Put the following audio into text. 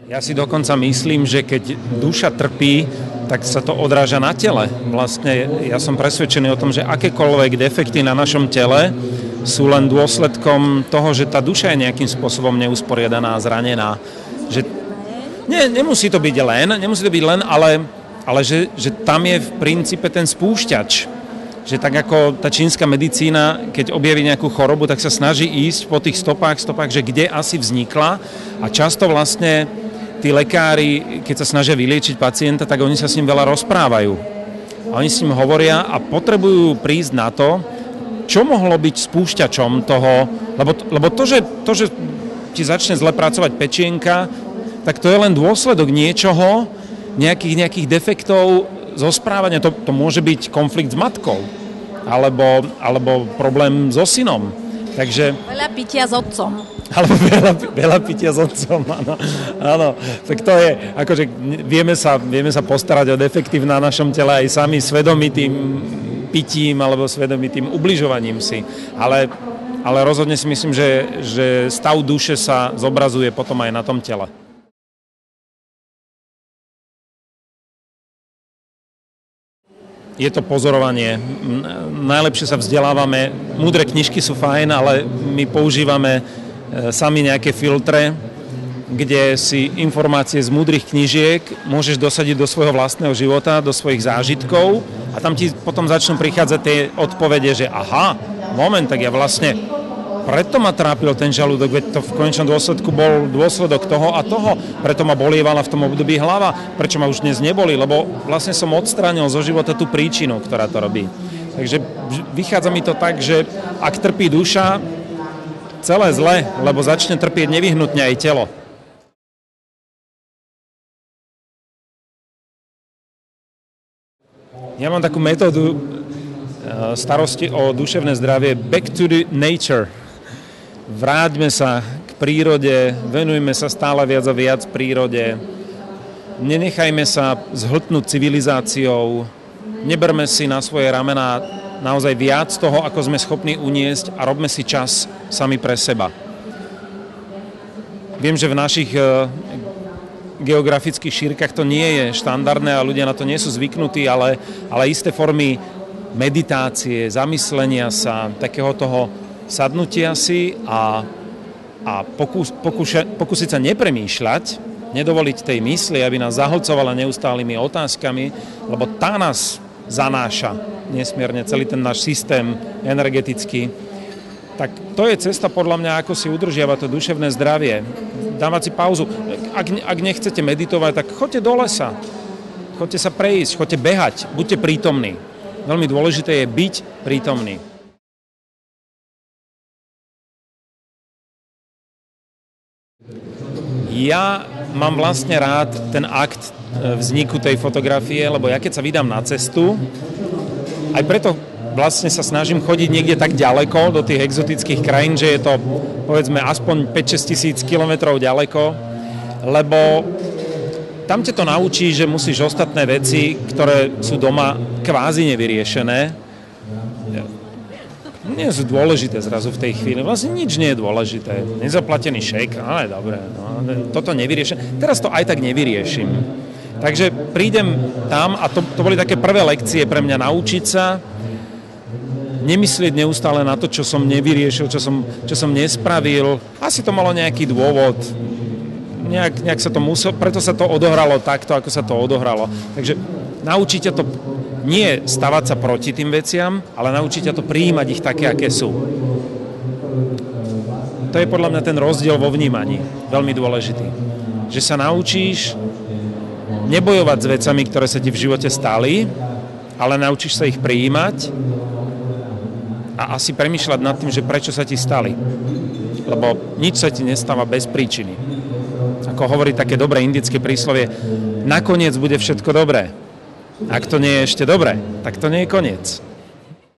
Ja si dokonca myslím, že keď duša trpí, tak sa to odráža na tele. Vlastne ja som presvedčený o tom, že akékoľvek defekty na našom tele sú len dôsledkom toho, že tá duša je nejakým spôsobom neusporiadaná, zranená. Že nemusí to byť len, ale že tam je v princípe ten spúšťač. Že tak ako tá čínska medicína, keď objaví nejakú chorobu, tak sa snaží ísť po tých stopách, že kde asi vznikla, a často vlastne tí lekári, keď sa snažia vyliečiť pacienta, tak oni sa s ním veľa rozprávajú. A oni s ním hovoria a potrebujú prísť na to, čo mohlo byť spúšťačom toho, lebo to, že ti začne zle pracovať pečienka, tak to je len dôsledok niečoho, nejakých defektov zo správania. To môže byť konflikt s matkou, alebo problém so synom. Takže veľa pitia s otcom. Alebo veľa pitia s otcom, áno. Tak to je, akože vieme sa postarať o defekty na našom tele aj sami svedomitým pitím alebo svedomitým ubližovaním si. Ale rozhodne si myslím, že stav duše sa zobrazuje potom aj na tom tele. Je to pozorovanie. Najlepšie sa vzdelávame. Múdre knižky sú fajn, ale my používame sami nejaké filtre, kde si informácie z múdrych knižiek môžeš dosadiť do svojho vlastného života, do svojich zážitkov, a tam ti potom začnú prichádzať tie odpovede, že aha, moment, tak ja vlastne preto ma trápil ten žalúdok, veď to v konečnom dôsledku bol dôsledok toho a toho, preto ma bolievala v tom období hlava, prečo ma už dnes neboli, lebo vlastne som odstránil zo života tú príčinu, ktorá to robí. Takže vychádza mi to tak, že ak trpí duša, celé zle, lebo začne trpieť nevyhnutne aj telo. Ja mám takú metódu starosti o duševné zdravie back to the nature. Vráťme sa k prírode, venujme sa stále viac a viac prírode, nenechajme sa zhltnúť civilizáciou, neberme si na svoje ramená naozaj viac toho, ako sme schopní uniesť, a robme si čas sami pre seba. Viem, že v našich geografických šírkach to nie je štandardné a ľudia na to nie sú zvyknutí, ale isté formy meditácie, zamyslenia sa, takého toho sadnutia si a pokúsiť sa nepremýšľať, nedovoliť tej mysli, aby nás zahlcovala neustálými otázkami, lebo tá nás zanáša nesmierne, celý ten náš systém energetický. Tak to je cesta podľa mňa, ako si udržiavať to duševné zdravie. Dávať si pauzu. Ak nechcete meditovať, tak choďte do lesa. Choďte sa prejsť, choďte behať, buďte prítomní. Veľmi dôležité je byť prítomný. Ja mám vlastne rád ten akt vzniku tej fotografie, lebo ja keď sa vydám na cestu, aj preto vlastne sa snažím chodiť niekde tak ďaleko do tých exotických krajín, že je to povedzme aspoň 5-6 tisíc kilometrov ďaleko, lebo tam ťa to naučí, že musíš ostatné veci, ktoré sú doma kvázi nevyriešené, nie sú dôležité zrazu v tej chvíli. Vlastne nič nie je dôležité. Nezaplatený šejk, ale dobre, no, toto nevyriešim. Teraz to aj tak nevyriešim. Takže prídem tam a to boli také prvé lekcie pre mňa, naučiť sa nemyslieť neustále na to, čo som nevyriešil, čo som nespravil. Asi to malo nejaký dôvod. Nejak sa to muselo, preto sa to odohralo takto, ako sa to odohralo. Takže naučiť ťa to nie stavať sa proti tým veciam, ale naučiť ťa to prijímať ich také, aké sú. To je podľa mňa ten rozdiel vo vnímaní, veľmi dôležitý. Že sa naučíš nebojovať s vecami, ktoré sa ti v živote stali, ale naučíš sa ich prijímať a asi premýšľať nad tým, že prečo sa ti stali. Lebo nič sa ti nestáva bez príčiny. Ako hovorí také dobré indické príslovie, nakoniec bude všetko dobré. Ak to nie je ešte dobré, tak to nie je koniec.